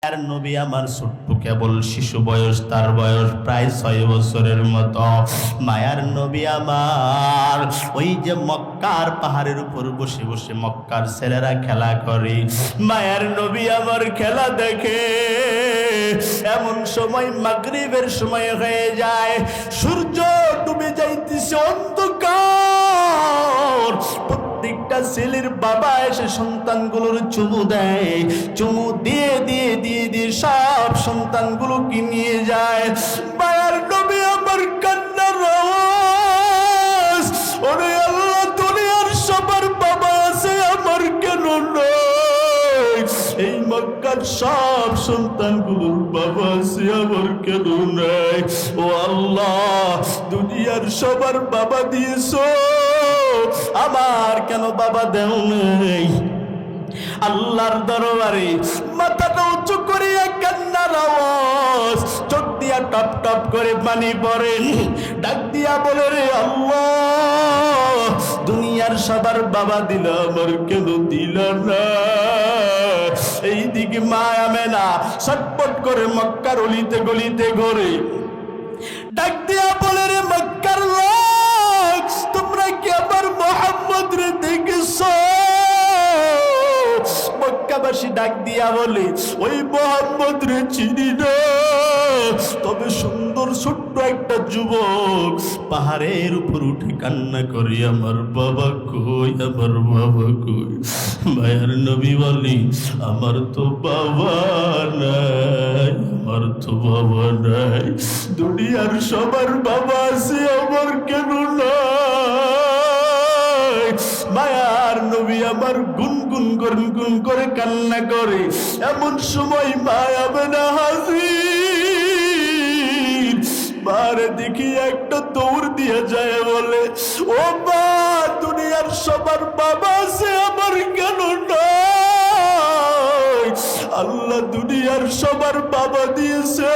আর নবী আমার ছোট্ট কেবল শিশু বয়স, তার বয়স প্রায় 6 বছরের মতো। মায়ার নবী আমার ওই যে মক্কার পাহাড়ের উপর বসে বসে মক্কার ছেলেরা খেলা করে, মায়ার নবী আমার খেলা দেখে। এমন সময় মাগরিবের সময় হয়ে যায়, সূর্য ডুবে যাইতেছে, অন্ধকার। প্রত্যেকটা ছেলের বাবা এসে সন্তানগুলোর চুমু দেয়, চুমু দিয়ে দিয়ে দিয়ে দিয়ে সব সন্তানগুলোকে নিয়ে যায়। মায়ার নবী আমার কান্নার আওয়াজ, ওরে আল্লাহ, দুনিয়ার সবার বাবা আছে, আমার কেন নয়? এই মক্কার সব সন্তানগুলোর বাবা আছে, আমার কেন নাই? ও আল্লাহ, দুনিয়ার সবার বাবা দিয়েছো, আমার কেন বাবা দেও নেই? আল্লাহর দরবারে মাথাটা উঁচু করিয়া কান্নার আওয়াজ, চোখ দিয়া টপ টপ করে পানি পড়ে, ডাক দিয়া বলে, রে আল্লাহ, দুনিয়ার সবার বাবা দিল, আমার কেন দিল না? এইদিকে মা আমেনা ছটপট করে মক্কার অলিতে গলিতে ঘোরে, ডাক দিয়া বলে, রে মক্কার লোক, তোমরা কি আমার মুহাম্মদ রে দেখেছো? মক্কাবাসী ডাক দিয়া বলে, ওই মুহাম্মদ রে চিনি না, তবে সুন্দর ছোট্ট একটা যুবক পাহাড়ের উপর উঠে কান্না করে, আমার বাবা কই, আমার বাবা কই? মায়ার নবী বলি, আমার তো বাবা নাই, আমার তো বাবা নাই, দুনিয়ার সবার বাবা আছে, আমার কেন নাই? মায়ার নবী আমার গুনগুন গুনগুন করে কান্না করে। এমন সময় মায়া বেনা হাজির, মারে দেখি একটা দৌড় দিয়ে যায়, বলে, ও মা, দুনিয়ার সবার বাবা আছে, আমার কেন নাই? আল্লাহ দুনিয়ার সবার বাবা দিয়েছে,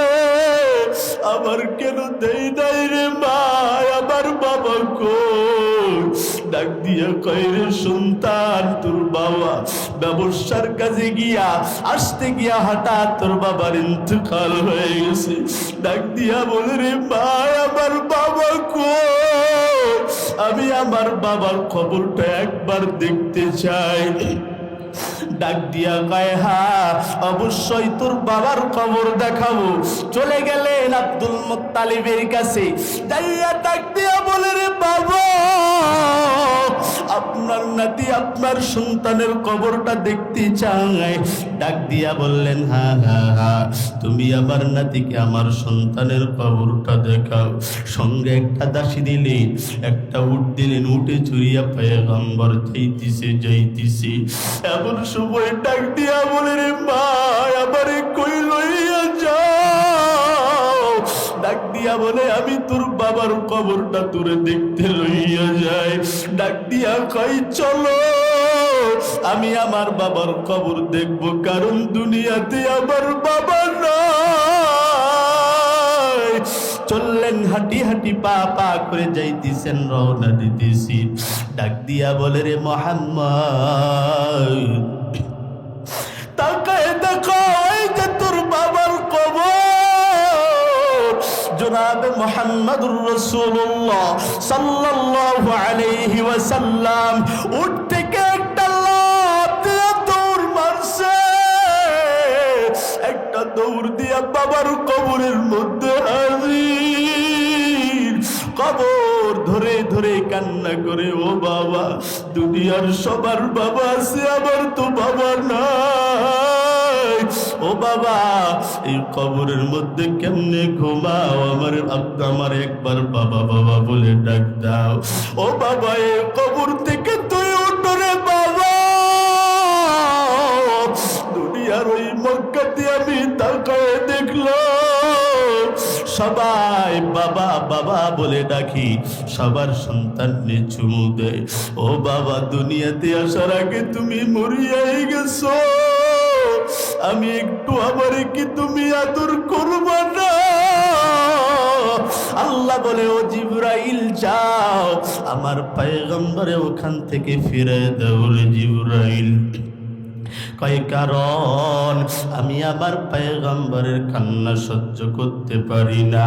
আমার কেন দেই নাই রে মা? আমার বাবা কই? ডাক দিয়া কয়, রে সন্তান, তোর বাবা ব্যবসার কাজে গিয়া আসতে গিয়া হঠাৎ তোর বাবার ইন্তেকাল হয়ে গেছে। ডাক দিয়া বলে, রে মা, আমার বাবা কই? আমি আমার বাবার খবরটা একবার দেখতে চাই। ডাক দিয়া কয়, হ্যাঁ, অবশ্যই তোর বাবার খবর দেখাবো। চলে গেলেন আব্দুল মুত্তালিবের কাছে, যাইয়া ডাক দিয়া বলে, রে বাবা, আপনার নাতি আপনার সন্তানের কবরটা দেখতে চায়। ডাক দিয়া বললেন, হ্যাঁ হ্যাঁ হ্যাঁ, তুমি আমার নাতিকে আমার সন্তানের কবরটা দেখাও। সঙ্গে একটা দাসী দিলেন, একটা উট দিলেন, উটে চড়িয়া পয়গম্বর যাইতেছে যাইতেছে। এমন সময় ডাক দিয়া বলে, রে মা, আমারে কই লইয়া যাও? ডাক দিয়া বলে, আমি তোর বাবার কবরটা তোরে দেখতে লইয়া যাই। ডাক দিয়া কই, চলো, আমি আমার বাবার কবর দেখব, কারণ দুনিয়াতে আমার বাবা নাই। চললেন, হাঁটি হাঁটি পা পা করে যাইতেছেন, রওনা দিতেছি। ডাক দিয়া বলে, রে মুহাম্মদ, তাকায় দেখো, এই যে তোর বাবার কবর। জনাবে মুহাম্মদুর রাসূলুল্লাহ সাল্লাল্লাহু আলাইহি ওয়াসাল্লাম উঠ থেকে একটা লাফ দিয়ে দৌড় মারছে, একটা দৌড় দিয়া বাবার কবরের মধ্যে হাজির। কবর ধরে ধরে কান্না করে, ও বাবা, দুনিয়ার সবার বাবা আছে, আমার তো বাবা নাই। ও বাবা, এই কবরের মধ্যে কেমনে ঘুমাও? আমার একবার বাবা বাবা বলে ডাক দাও। ও বাবা, এই কবর থেকে তুই উঠো রে বাবা। দুনিয়ার ওই মক্কাতে আমি তাকায় দেখলাম, সবাই বাবা বাবা বলে ডাকি, সবার সন্তান চুমু দেয়। ও বাবা, দুনিয়াতে আসার আগে তুমি মরিয়াই গেছো, আমি একটু আমারে কি তুমি আদর করবা না? আল্লাহ বলে, ও জিবরাইল, যাও আমার পয়গম্বরে ওখান থেকে ফিরে দাও। জিবরাইল কয় কারণ আমি আমার পয়গম্বরের কান্না সহ্য করতে পারি না।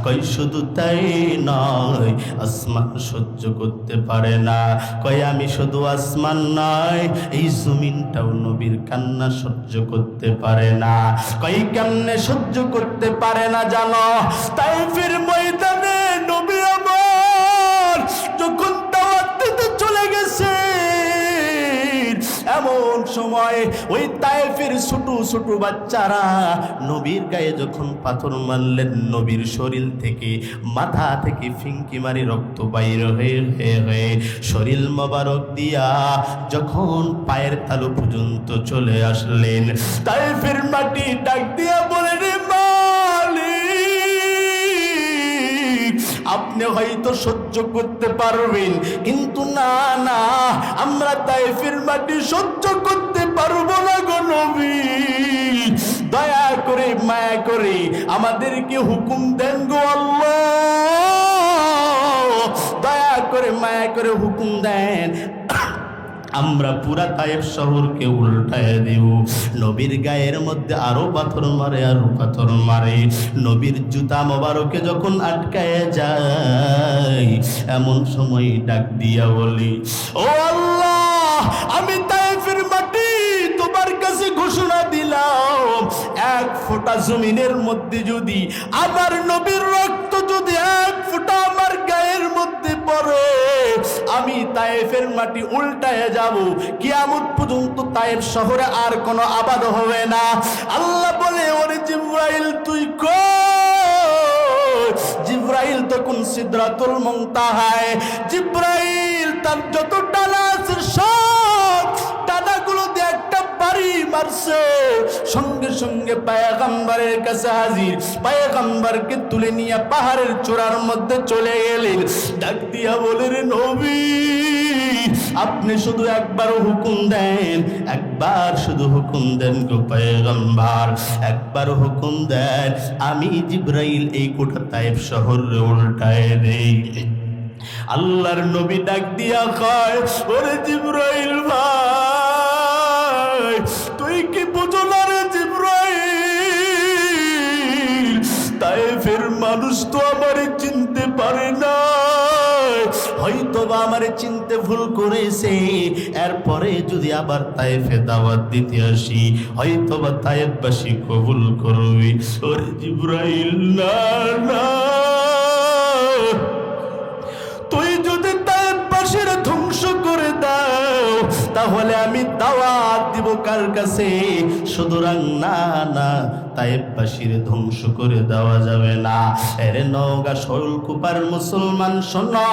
কয় শুধু তাই নয়, আসমান সহ্য করতে পারে না। কয় আমি শুধু আসমান নয়, এই জমিনটাও নবীর কান্না সহ্য করতে পারে না। কয় কেমনে সহ্য করতে পারে না জানো? তাইফের ময়দানে নবী আমার যখন দাওয়াত দিতে চলে গেছে, এমন সময় ওই তায়েফের ছোট ছোট বাচ্চারা নবীর গায়ে যখন পাথর মারলেন, নবীর শরীর থেকে মাথা থেকে ফিঙ্কি মারি রক্ত বাইর হয়ে হয়ে শরীর মোবারক দিয়া যখন পায়ের তালু পর্যন্ত চলে আসলেন, তায়েফের মাটি ডাক দিয়া বলে, রে মালিক, আপনি হয়তো সহ্য করতে পারবেন, কিন্তু না না, আমরা তায়েফের মাটি সহ্য করতে পারবো না গো নবী। দয়া করে মায়া করে আমাদেরকে হুকুম দেন গো আল্লাহ, দয়া করে মায়া করে হুকুম দেন, আমরা পুরা তায়েফ শহরকে উল্টায় দেব। নবীর গায়ের মধ্যে আরো পাথর মারে, আরো পাথর মারে। নবীর জুতা মোবারকে যখন আটকায় যায়, এমন সময় ডাক দিয়া বলি, ও আল্লাহ, আমি তায়েফের মাটি তোমার কাছে ঘোষণা দিলাম, এক ফোঁটা জমিনের মধ্যে যদি আমার নবীর রক্ত যদি এক ফোঁটা আমার গায়ের মধ্যে পড়ে, আমি তায়েফের মাটি উল্টায় যাব, কিয়ামত পর্যন্ত তায়েফ শহরে আর কোনো আবাদ হবে না। আল্লাহ বলে, ওরে জিবরাইল তুই কই? জিবরাইল তখন সিদরাতুল মুনতাহায়, জিবরাইল তার যত ডানা আছে সব ডানাগুলো দিয়ে একটা বাড়ি মারছে, সঙ্গে সঙ্গে পয়গম্বরের কাছে হাজির। পয়গম্বরকে তুলে নিয়ে পাহাড়ের চূড়ার মধ্যে চলে গেলেন। ডাক দিয়া বলে, রে নবী, আপনি শুধু একবার হুকুম দেন, একবার শুধু হুকুম দেন গো পয়গম্বর, একবার হুকুম দেন, আমি জিবরাইল এই গোটা তায়েফ শহরে উল্টায় দেই। আল্লাহর নবী ডাক দিয়া কয়, ওরে জিবরাইল ভাই, তুই কি বুঝো না রে জিবরাইল, তায়েফের মানুষ তো আমারে চিনতে পারে না, হয়তো বা আমারে চিনতে ভুল করেছে, এরপরে যদি আবার তায়েফে দাওয়াত দিতে আসি, হয়তো বা তায়েফবাসী কবুল করবে। ওরে জিবরাইল, না না, তুই যদি তায়েফবাসীর ধ্বংস করে দাও, তাহলে আমি দাওয়াত দিব কার কাছে? সুতরাং না না, তায়েফবাসীর ধ্বংস করে দেওয়া যাবে না। এরে নওগাঁ শৈলকুপার মুসলমান শোনো,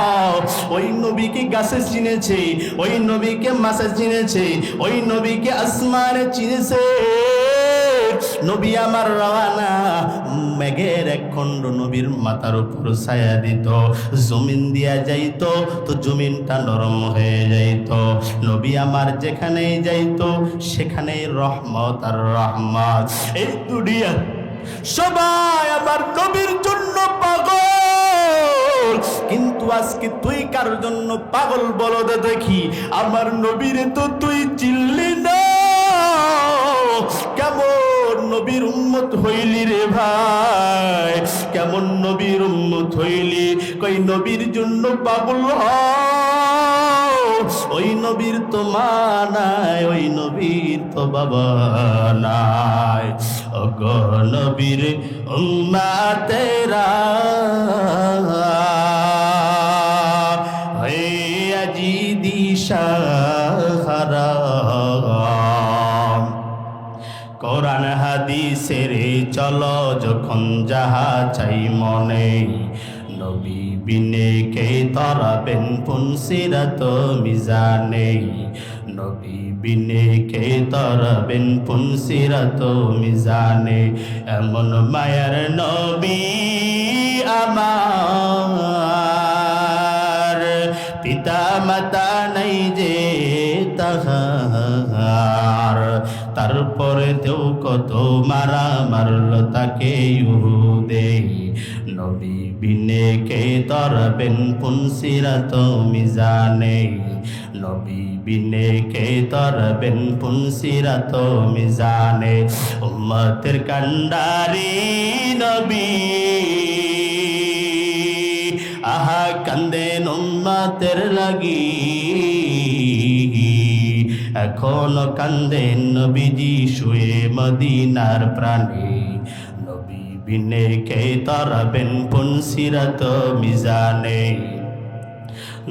ওই নবীকে গাছে চিনেছে, ওই নবীকে মাছে চিনেছে, ওই নবীকে আসমানে চিনেছে। নবী আমার রওয়ানা, মেঘের এক খণ্ড নবীর মাথার উপর ছায়া দিত, জমিন দিয়া যাইত তো জমিনটা নরম হয়ে যাইত। নবী আমার যেখানেই যাইত সেখানেই রহমত আর রহমত। এই দুনিয়া সবাই আমার নবীর জন্য পাগল, কিন্তু আজকে তুই কার জন্য পাগল বলো তো দেখি? আমার নবীরে তো তুই চিনলি না, কেমন নবীর উম্মত হইলি রে ভাই, কেমন নবীর উম্মত হইলি? কই নবীর জন্য পাগল ওই নবীর তো মা নাই, ওই নবীর তো বাবা নাই। ওগো নবীর উম্মতেরা হে আজি দিশাহারা, কোরআন হাদিসের চলো যখন যাহা চাই মনে, নবী বিনে কে তরাবেন পুনসিরাত মিজানে, নবী বিনে কে তরাবেন পুনসিরাত মিজানে। এমন মায়ার নবী আমার, পিতা মাতা নাই যে তাহার, তারপরে তেও কত মারা মারল তাকে ইহুদে, নবী বিনে কে তরাবেন পুনসিরাত মিজানে, নবী বিনে কে তরবেন পুনসিরাত মিজানে উম্মতের কান্ডারি নবী আহা কান্দেন উম্মতের লাগি এখনো কান্দেন নবীজি শুয়ে মদিনার প্রাণে নবী বিনে কে তরবেন পুনসিরাত মিজানে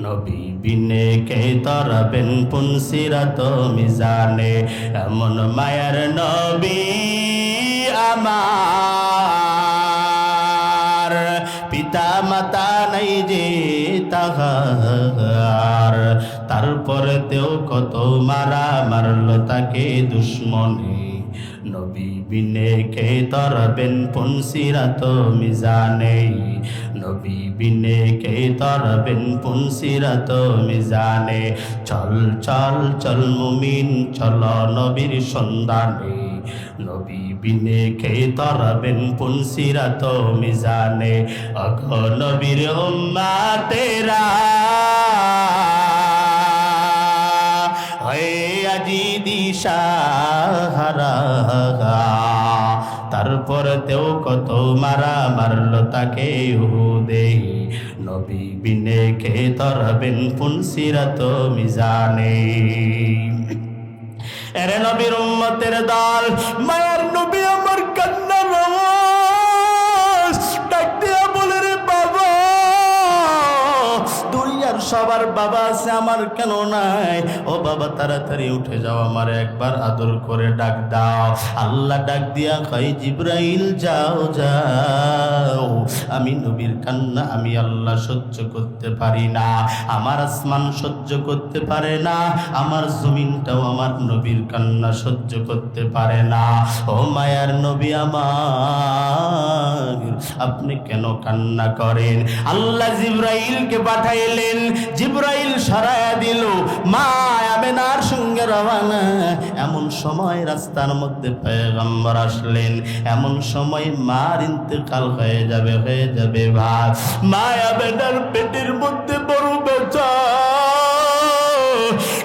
নবী বিনে কে তরবেন পুনসিরাত মিজানে এমন মায়ার নবী আমার পিতা মাতা নাই যে তাহার তারপরেতেও কত মারা মারল তাকে দুশ্মনে নবী বিনে কে তরবেন পুনসিরাত মিজানে নবী বিনে কে তরবেন পুনসিরাত মিজানে চল চল চল মুমিন চল নবীর সন্ধানে নবী বিনে কে তরবেন পুনসিরাত মিজানে অগ নবীর উম্মতেরা হয়ে আজি দিশাহারা তারপরেতেও কত মারা মারল তাকে উহুদে নবী বিনে কে তরবেন পুনসিরাত মিজানে এরে নবীর উম্মতের দল মায়ার নবী আমার কান্নার আওয়াজ ডাক দিয়া বলে রে বাবা দুনিয়ার সবার বাবা আছে আমার কেন নাই ও বাবা তাড়াতাড়ি উঠে যাও আমার একবার আদর করে ডাক দাও আল্লাহ ডাক দিয়া কয় জিবরাইল যাও যাও আমি নবীর কান্না আমি আল্লাহ সহ্য করতে পারি না আমার আসমান সহ্য করতে পারে না আমার জমিনটাও আমার নবীর কান্না সহ্য করতে পারে না ও মায়ার নবী আমার আপনি কেন কান্না করেন আল্লাহ জিবরাইলকে পাঠাইলেন জিবরাইল সরায়া দিল মা আমেনার সঙ্গে রওনা এমন সময় রাস্তার মধ্যে পয়গম্বর আসলেন এমন সময় মার ইন্তেকাল হয়ে যাবে ভাই মা আমেনার পেটের মধ্যে বড় ব্যথা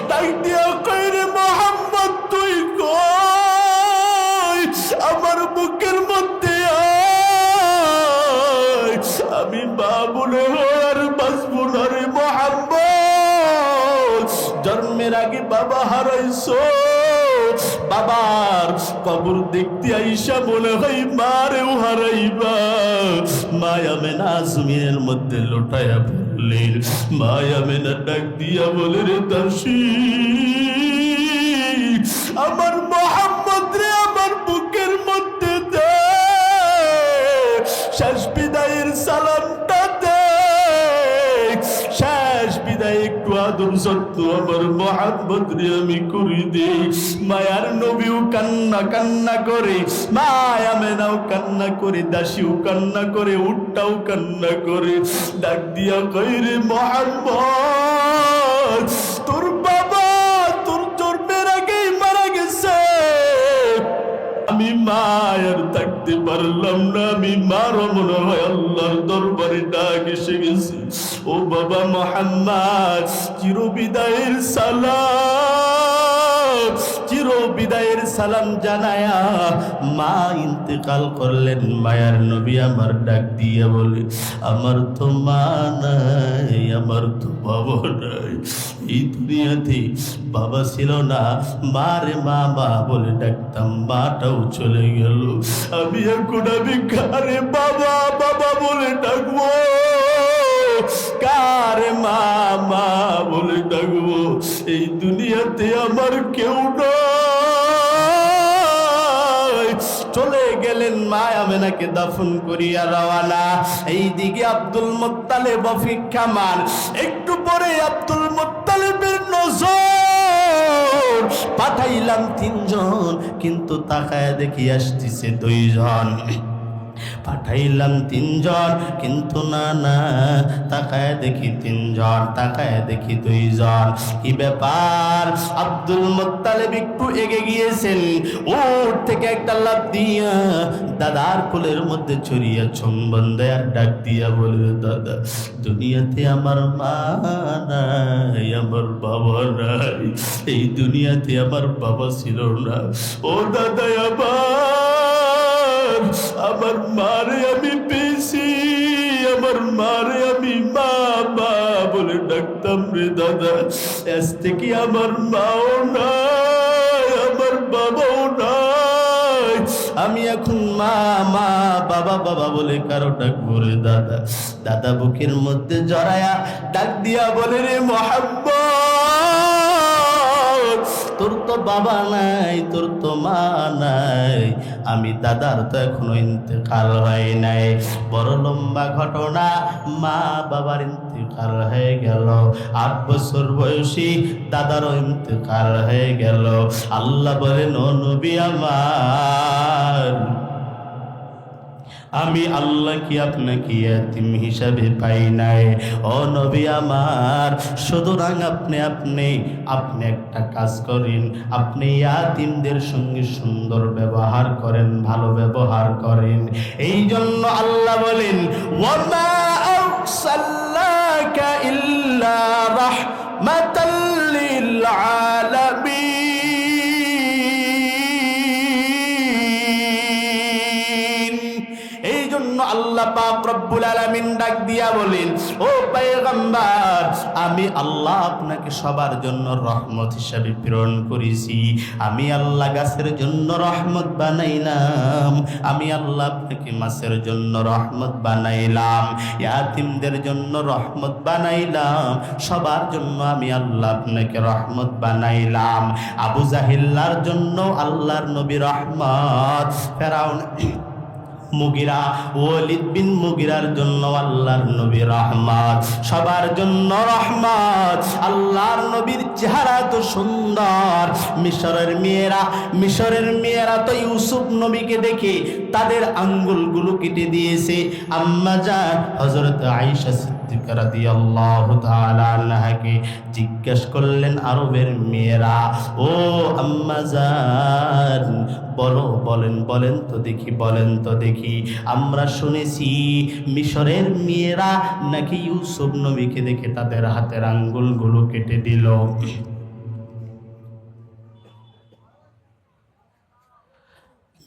তাই দিয়া কইরে মোহাম্মদ তুই কই আমার বুকের মধ্যে আয় আমি বাবুলে আর বাঁচবো না রে মোহাম্মদ জন্মের আগে বাবা হারাইছো বাবার কবর দেখতে আইসা মনে হয় মারেও হারাইবা মায়া মেনা জমিনের মধ্যে লোটায়া পড়লেন মায়া মেনা ডাক দিয়া বলে রে দাসী আমার মোহাম্মদ রে আমার বুকের মধ্যে দে শেষ বিদায়ের সালামটা দে শেষ বিদায় একটু আদর যত্ন আমার মোহাম্মদ রে আমি করি দেই মায়ার নবীও কান্না কান্না করে মায়া মেনাও কান্না করে দাসীও কান্না করে উটটাও কান্না করে ডাক দিয়া কই রে মোহাম্মদ তোর বাবা তোর জন্মের আগেই মারা গেছে আমি মায়ের থাকতে পারলাম না আমি মারও মনে হয় আল্লাহর দরবারে ডাক এসে গেছে ও বাবা মোহাম্মদ চিরবিদায়ের সালাম জানায়া মা ইন্তেকাল করলেন মায়ার নবী আমার ডাক দিয়ে বলে আমার তো মা নাই আমার তো বাবা নাই এই দুনিয়াতে বাবা ছিল না মা রে মা মা বলে ডাকতাম মাটাও চলে গেল আমি এখন আমি কারে বাবা বাবা বলে ডাকবো কারে মা মা বলে ডাকবো এই দুনিয়াতে আমার কেউ নয় চলে গেলেন মা আমেনাকে দাফন করিয়া রওয়ানা এইদিকে আব্দুল মুত্তালিব অপেক্ষামান একটু পরে আব্দুল মুত্তালিবের নজর পাঠাইলাম 3 জন কিন্তু তাকায় দেখি আসতেছে 2 জন পাঠাইলাম তিনজন, কিন্তু না না, তাকায় দেখি তিনজন, তাকায় দেখি দুইজন। কি ব্যাপার? আব্দুল মুত্তালিব একটু এগিয়ে গিয়েছেন, ওর থেকে একটা লাফ দিয়া দাদার কোলের মধ্যে ছড়িয়ে চুম্বন দেয় আর ডাক দিয়া বলে, দাদা দুনিয়াতে আমার মা নাই, আমার বাবা নাই, এই দুনিয়াতে আমার বাবা ছিল না। ও দাদা আমার মারে আমি পেয়েছি, আমার মারে আমি মা মা বলে ডাকতাম রে দাদা। আজ থেকে আমার মাও নাই, আমার বাবাও নাই, আমি এখন মা মা বাবা বাবা বলে কারো ডাকবো রে দাদা। দাদা বুকের মধ্যে জড়ায়া ডাক দিয়া বলে, রে মোহাম্মদ, তোর তো বাবা নাই, তোর তো মা নাই, আমি দাদার তো এখনো ইন্তেকাল হয় নাই। বড় লম্বা ঘটনা, মা বাবার ইন্তেকাল হয়ে গেল, 8 বছর বয়সী দাদারও ইন্তেকাল হয়ে গেল। আল্লাহ বলেন, ও নবী আমার, আমি আল্লাহ কি আপনাকে ইয়াতিম হিসাবে পাই নাই? ও নবী আমার, সুতরাং আপনি একটা কাজ করেন, আপনি ইয়াতিমদের সঙ্গে সুন্দর ব্যবহার করেন, ভালো ব্যবহার করেন। এই জন্য আল্লাহ বলেন, ওয়ামা আরসালনাকা ইল্লা রাহমাতাল লিল আলামিন। আল্লাহ পাক রব্বুল আলামিন ডাক দিয়া বলেন, ও পয়গম্বর, আমি আল্লাহ আপনাকে সবার জন্য রহমত হিসাবে প্রেরণ করেছি। আমি আল্লাহ গাছের জন্য রহমত বানাইলাম, আমি আল্লাহ আপনাকে মাছের জন্য রহমত বানাইলাম, ইয়াতিমদের জন্য রহমত বানাইলাম, সবার জন্য আমি আল্লাহ আপনাকে রহমত বানাইলাম। আবু জাহিল্লার জন্য আল্লাহর নবী রহমত, ফেরাউন মুগিরা, ওয়ালিদ বিন মুগিরার জন্য আল্লাহর নবী রহমত, সবার জন্য রহমত। আল্লাহর নবীর চেহারা তো সুন্দর, মিশরের মেয়েরা তো ইউসুফ নবীকে দেখে তাদের আঙ্গুলগুলো কেটে দিয়েছে। আম্মা জান হযরত আয়েশা সিদ্দিকা রাদিয়াল্লাহু তাআলা আনহাকে জিজ্ঞেস করলেন আরবের মেয়েরা, ও আম্মা জান, বলেন তো দেখি, আমরা শুনেছি মিশরের মেয়েরা নাকি ইউসুফ নবীকে দেখে তাদের হাতের আঙ্গুলগুলো কেটে দিল।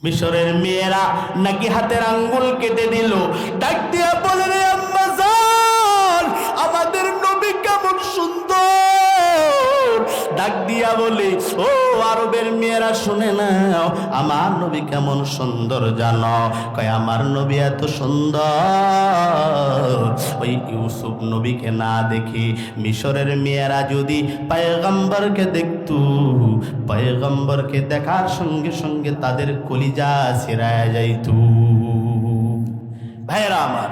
মিশরের মেয়েরা নাকি হাতের আঙ্গুল কেটে দিল। ডাক দিয়া বলে, রে আম্মা জান, আমাদের নবী কেমন সুন্দর। ডাক দিয়া বলে, ও আরবের মেয়েরা শুনে নাও, আমার নবী কেমন সুন্দর জানো? কয়, আমার নবী এত সুন্দর, ওই ইউসুফ নবীকে না দেখে মিশরের মেয়েরা যদি পয়গম্বরকে দেখতো, পয়গম্বরকে দেখার সঙ্গে সঙ্গে তাদের কলিজা ছিঁড়ায় যাইতো। ভাইরা আমার,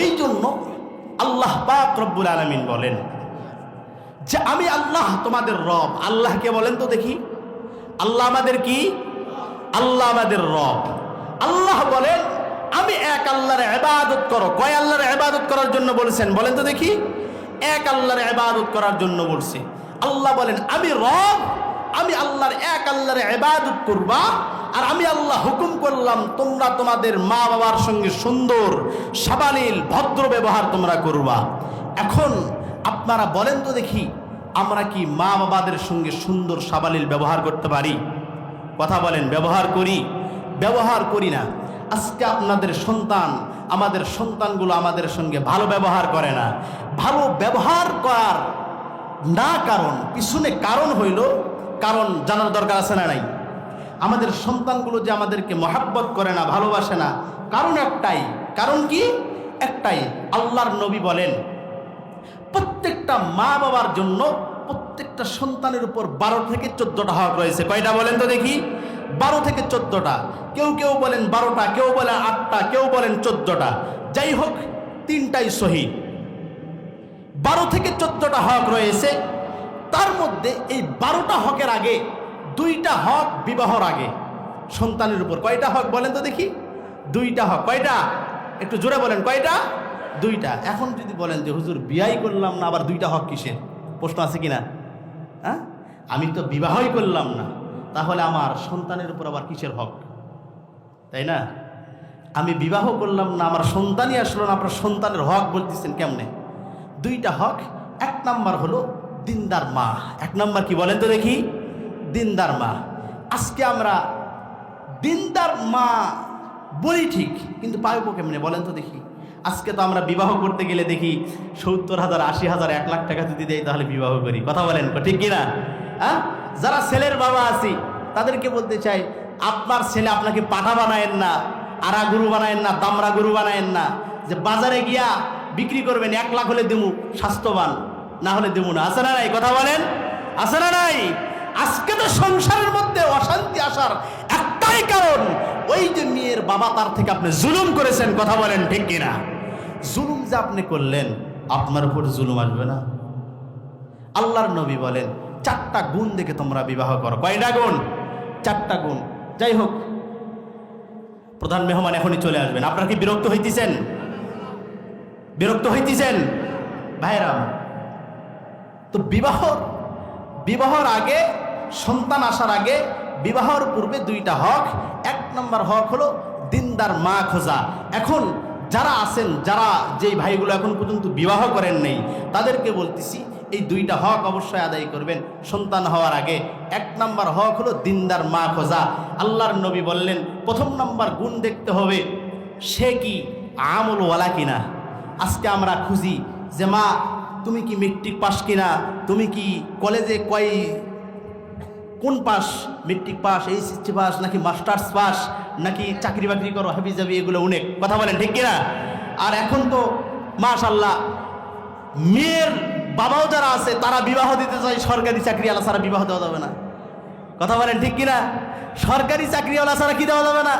এই জন্য আল্লাহ পাক রব্বুল আলামিন বলেন যে আমি আল্লাহ তোমাদের রব। আল্লাহকে বলেন তো দেখি, আল্লাহ আমাদের কি? আল্লাহ আমাদের রব। আল্লাহ বলেন, আমি এক আল্লাহর ইবাদত করো। কয় আল্লাহর ইবাদত করার জন্য বলেছেন? বলেন তো দেখি। এক আল্লাহর ইবাদত করার জন্য বলছে। আল্লাহ বলেন, আমি রব, আমি আল্লাহর এক আল্লাহর ইবাদত করবা। আর আমি আল্লাহ হুকুম করলাম, তোমরা তোমাদের মা বাবার সঙ্গে সুন্দর সাবালীল ভদ্র ব্যবহার তোমরা করবা। এখন আপনারা বলেন তো দেখি, আমরা কি মা বাবাদের সঙ্গে সুন্দর সাবালীল ব্যবহার করতে পারি? কথা বলেন, ব্যবহার করি? ব্যবহার করি না। আজকে আপনাদের সন্তান, আমাদের সন্তানগুলো আমাদের সঙ্গে ভালো ব্যবহার করে না। ভালো ব্যবহার করার না কারণ, পিছনে কারণ হইল, কারণ জানার দরকার আছে না নাই? আমাদের সন্তানগুলো যে আমাদেরকে মহাব্বত করে না, ভালোবাসে না, কারণ একটাই। কারণ কি? একটাই। আল্লাহর নবী বলেন, প্রত্যেকটা মা বাবার জন্য প্রত্যেকটা সন্তানের উপর 12 থেকে 14টা হক রয়েছে। কয়টা বলেন তো দেখি? 12 থেকে 14টা। কেউ বলেন 12টা, কেউ বলেন 8টা, কেউ বলেন 14টা। যাই হোক, 3টাই সহি। 12 থেকে 14টা হক রয়েছে। তার মধ্যে এই 12টা হকের আগে 2টা হক বিবাহর আগে সন্তানের উপর। কয়টা হক বলেন তো দেখি? দুইটা হক। কয়টা? একটু জোরে বলেন, কয়টা? দুইটা। এখন যদি বলেন যে হুজুর বিয়াই করলাম না, আবার দুইটা হক কিসের? প্রশ্ন আছে কিনা? হ্যাঁ, আমি তো বিবাহই করলাম না, তাহলে আমার সন্তানের উপর আবার কিসের হক? তাই না? আমি বিবাহ করলাম না, আমার সন্তানই আসলো না, আপনার সন্তানের হক বলতেছেন কেমনে? দুইটা হক। এক নাম্বার হলো দিনদার মা। এক নাম্বার কি বলেন তো দেখি? দিনদার মা। আজকে আমরা দিনদার মা বলি ঠিক, কিন্তু পাইব কেমনে বলেন তো দেখি? আজকে তো আমরা বিবাহ করতে গেলে দেখি 70,000, 80,000, 1 লাখ টাকা যদি দেয় তাহলে বিবাহ করি। কথা বলেন ঠিক কিনা? হ্যাঁ, যারা ছেলের বাবা আছি তাদেরকে বলতে চাই, আপনার ছেলে আপনাকে পাঠা বানায়েন না, আড়া গরু বানায়েন না, দামরা গরু বানায়েন না, যে বাজারে গিয়া বিক্রি করবেন 1 লাখ হলে দেবো, স্বাস্থ্যবান না হলে দেবো না। আছে না নাই? কথা বলেন, আছে না নাই? আজকে তো সংসারের মধ্যে অশান্তি আসার একটাই কারণ, ওই যে মেয়ের বাবা তার থেকে আপনি জুলুম করেছেন। কথা বলেন ঠিক কিনা? জুলুম যে আপনি করলেন, আপনার উপর জুলুম আসবে না? আল্লাহর নবী বলেন 4টা গুণ দেখে তোমরা বিবাহ করো। কয়টা গুণ? 4টা গুণ। যাই হোক, প্রধান মেহমান এখনই চলে আসবেন। আপনারা কি বিরক্ত হইতেছেন? বিরক্ত হইতেছেন ভাইরা? তো বিবাহর আগে, সন্তান আসার আগে, বিবাহর পূর্বে 2টা হক। 1 নম্বর হক হলো দিনদার মা খোঁজা। এখন যারা আছেন, যারা যেই ভাইগুলো এখন পর্যন্ত বিবাহ করেন নেই, তাদেরকে বলতেছি এই 2টা হক অবশ্যই আদায় করবেন সন্তান হওয়ার আগে। 1 নম্বর হক হলো দিনদার মা খোঁজা। আল্লাহর নবী বললেন 1ম নম্বর গুণ দেখতে হবে সে কি আমলওয়ালা কিনা। আজকে আমরা খুঁজি যে মা তুমি কি মেট্রিক পাস কিনা, তুমি কি কলেজে কোন pass, matric pass, HSC pass, নাকি মাস্টার্স পাস, নাকি চাকরি বাকরি করো, হাবি যাবি, এগুলো অনেক। কথা বলেন ঠিক কিনা? আর এখন তো মাশাআল্লাহ মেয়ের বাবাও যারা আছে তারা বিবাহ দিতে চায় সরকারি চাকরিওয়ালা ছাড়া বিবাহ দেওয়া যাবে না। কথা বলেন ঠিক কিনা? সরকারি চাকরিওয়ালা ছাড়া কি দেওয়া যাবে না?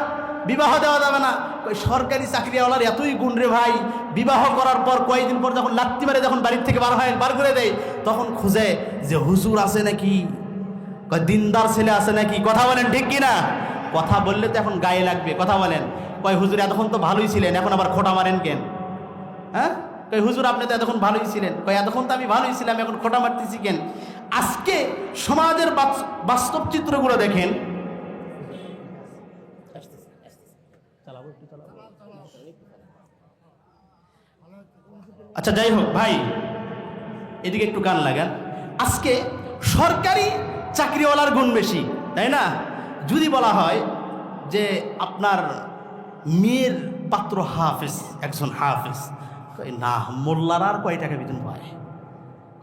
বিবাহ দেওয়া যাবে না। ওই সরকারি চাকরিওয়ালার এতই গুণ রে ভাই, বিবাহ করার পর কয়েকদিন পর যখন লাত্তি মারে, যখন বাড়ির থেকে বার করে দেয়, তখন খুঁজে যে হুজুর আছে নাকি, দিনদার ছেলে আছে নাকি। কথা বলেন ঠিক কিনা? কথা বললে তো এখন গায়ে লাগবে। কথা বলেন, কয় হুজুর এতক্ষণ তো ভালোই ছিলেন, এখন আবার খোঁটা মারেন কেন? হ্যাঁ, কয় হুজুর আপনি তো এতক্ষণ ভালোই ছিলেন। কয় এতক্ষণ তো আমি ভালোই ছিলাম, এখন খোঁটা মারতেছি কেন? আজকে সমাজের বাস্তব চিত্রগুলো দেখেন। আচ্ছা যাই হোক ভাই, এদিকে একটু গান লাগান। আজকে সরকারি চাকরিওয়ালার গুণ বেশি, তাই না? যদি বলা হয় যে আপনার মেয়ের পাত্র হাফেজ, একজন হাফেজ, না মোল্লারা আর কয় টাকা বেতন পায়?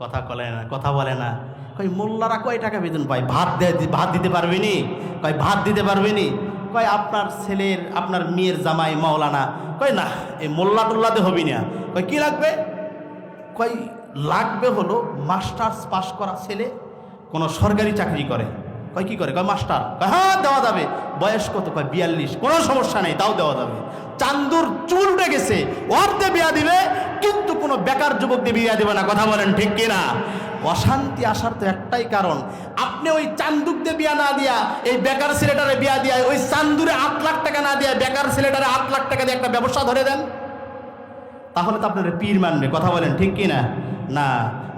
কথা বলে না। কয় মোল্লারা কয় টাকা বেতন পায়? ভাত দিতে পারবেনি? কয় ভাত দিতে পারবেনি? কয় আপনার ছেলের, আপনার মেয়ের জামাই মাওলানা। কয় না, এই মোল্লা টোল্লাতে হবি না। কয় কি লাগবে? কয় লাগবে হলো মাস্টার্স পাস করা ছেলে, কোনো সরকারি চাকরি করে। কয় কি করে? কয় মাস্টার। কয় হ্যাঁ দেওয়া যাবে। বয়স কত? কয় 42। কোনো সমস্যা নেই, তাও দেওয়া যাবে। চান্দুর চুল উঠে গেছে, ওরতে বিয়া দিবে, কিন্তু কোনো বেকার যুবক দিয়ে বিয়া দিবে না। কথা বলেন ঠিক কিনা? অশান্তি আসার তো একটাই কারণ, আপনি ওই চান্দুক দিয়ে বিয়া না দিয়া এই বেকার ছেলেটারে বিয়া দিয়া, ওই চান্দুরে 8 লাখ টাকা না দিয়া বেকার ছেলেটারে 8 লাখ টাকা দিয়ে একটা ব্যবসা ধরে দেন, তাহলে তো আপনার পীর মানবে। কথা বলেন ঠিক কিনা? না,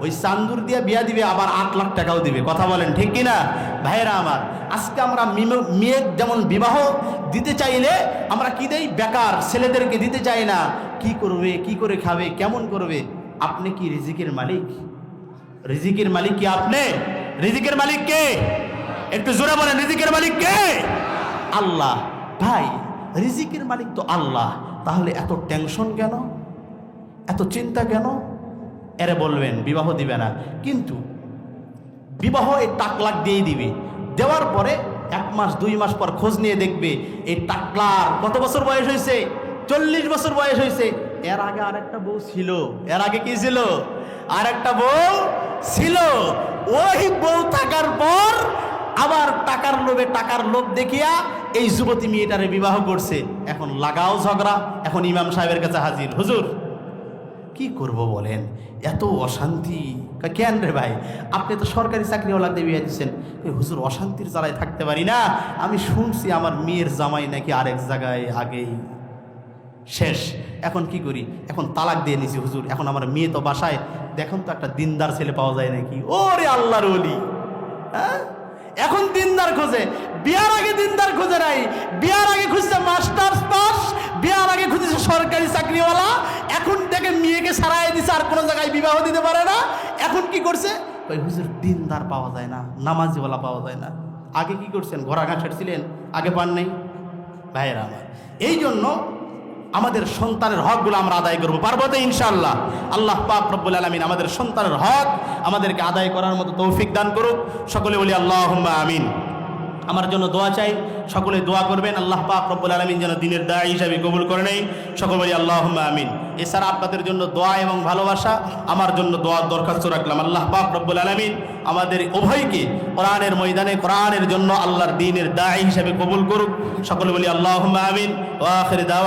ওই চান্দুর দিয়ে বিয়া দিবে, আবার 8 লাখ টাকাও দিবে। কথা বলেন ঠিক কিনা? ভাইয়েরা আমার, আজকে আমরা মেয়ে যেমন বিবাহ দিতে চাইলে আমরা কি দেই? বেকার ছেলেদেরকে দিতে চাই না। কি করবে, কি করে খাবে, কেমন করবে? আপনি কি রিজিকের মালিক? রিজিকের মালিক কি আপনি? রিজিকের মালিক কে? একটু জোরে বলেন, রিজিকের মালিক কে? আল্লাহ। ভাই রিজিকের মালিক তো আল্লাহ, তাহলে এত টেনশন কেন, এত চিন্তা কেন? এরে বলবেন বিবাহ দিবে না, কিন্তু বিবাহ এই টাকলাক দিয়েই দিবে। দেওয়ার পরে 1 মাস 2 মাস পর খোঁজ নিয়ে দেখবে এই টাকলার কত বছর বয়স হয়েছে? 40 বছর বয়স হয়েছে। এর আগে আরেকটা বউ ছিল। এর আগে কি ছিল? আরেকটা বউ ছিল। ওই বউ থাকার পর আবার টাকার লোভে, টাকার লোভ দেখিয়া এই যুবতী মেয়েটারে বিবাহ করছে। এখন লাগাও ঝগড়া, এখন ইমাম সাহেবের কাছে হাজির। হুজুর কি করব বলেন, এত অশান্তি। কেন রে ভাই, আপনি তো সরকারি চাকরিওয়ালা দিয়ে বিয়ে দিচ্ছেন। হুজুর অশান্তির জ্বালায় থাকতে পারি না, আমি শুনছি আমার মেয়ের জামাই নাকি আরেক জায়গায় আগেই শেষ। এখন কি করি? এখন তালাক দিয়ে নিছি হুজুর, এখন আমার মেয়ে তো বাসায়, দেখুন তো একটা দিনদার ছেলে পাওয়া যায় নাকি। ওরে আল্লাহর ওলি, হ্যাঁ এখন দিনদার খোঁজে। বিয়ার আগে দিনদার খোঁজে নাই, বিয়ার আগে খুঁজছে মাস্টার্স পাস, বিয়ার আগে খুঁজেছে সরকারি চাকরিওয়ালা। এখন দেখে মেয়েকে সারাই দিছে, আর কোনো জায়গায় বিবাহ দিতে পারে না। এখন কি করছে? ওই হুজুর দিনদার পাওয়া যায় না, নামাজিওয়ালা পাওয়া যায় না। আগে কি করছেন? ঘোড়া ঘাস ছিলেন, আগে পান নাই? ভাইয়েরা আমার, এই জন্য আমাদের সন্তানের হকগুলো আমরা আদায় করবো, পারবো তো ইনশাআল্লাহ। আল্লাহ পাক রব্বুল আলামিন আমাদের সন্তানের হক আমাদেরকে আদায় করার মতো তৌফিক দান করুক। সকলে বলি আল্লাহুম্মা আমিন। আমার জন্য দোয়া চাই, সকলে দোয়া করবেন আল্লাহ পাক রব্বুল আলামিন যেন দ্বীনের দায়ী হিসাবে কবুল করে নেই। সকলে বলি আল্লাহুম্মা আমিন। এছাড়া আপনাদের জন্য দোয়া এবং ভালোবাসা, আমার জন্য দোয়ার দরখাস্ত রাখলাম। আল্লাহ পাক রব্বুল আলামিন আমাদের উভয়কে কোরআনের ময়দানে কোরআনের জন্য আল্লাহর দ্বীনের দায়ী হিসাবে কবুল করুক। সকলে বলি আল্লাহুম্মা আমিন। ওয়া আখির দাওয়ানা